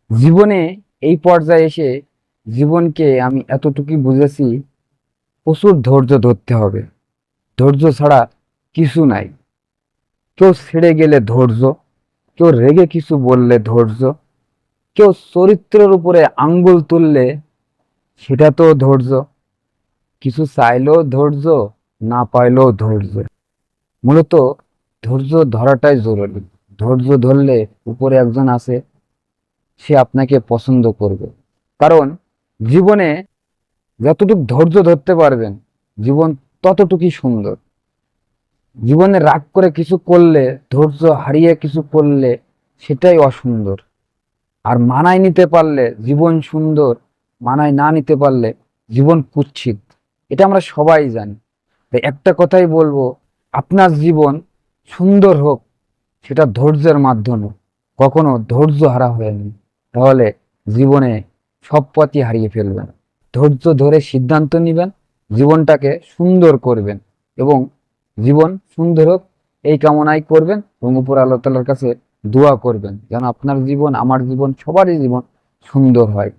জীবনে এই পর্যায়ে এসে জীবনকে আমি এতটুকুই বুঝেছি, প্রচুর ধৈর্য ধরতে হবে। ধৈর্য ছাড়া কিছু নাই। কেউ ছেড়ে গেলে ধৈর্য, কেউ রেগে কিছু বললে ধৈর্য, কেউ চরিত্রের উপরে আঙ্গুল তুললে সেটা তো ধৈর্য। কিছু চাইলেও ধৈর্য, না পাইলেও ধৈর্য। মূলত ধৈর্য ধরাটাই জরুরি। ধৈর্য ধরলে উপরে একজন আছে, সে আপনাকে পছন্দ করবে। কারণ জীবনে যতটুকু ধৈর্য ধরতে পারবেন, জীবন ততটুকুই সুন্দর। জীবনে রাগ করে কিছু করলে, ধৈর্য হারিয়ে কিছু করলে সেটাই অসুন্দর। আর মানায় নিতে পারলে জীবন সুন্দর, মানায় না নিতে পারলে জীবন কুৎসিত। এটা আমরা সবাই জানি। তাই একটা কথাই বলবো, আপনার জীবন সুন্দর হোক, সেটা ধৈর্যের মাধ্যমে। কখনো ধৈর্য হারা হয়নি, তাহলে জীবনে সব পথই হারিয়ে ফেলবেন। ধৈর্য ধরে সিদ্ধান্ত নিবেন, জীবনটাকে সুন্দর করবেন এবং জীবন সুন্দর হোক এই কামনাই করবেন এবং উপর আল্লাহ তাআলার কাছে দোয়া করবেন যেন আপনার জীবন, আমার জীবন, সবারই জীবন সুন্দর হয়।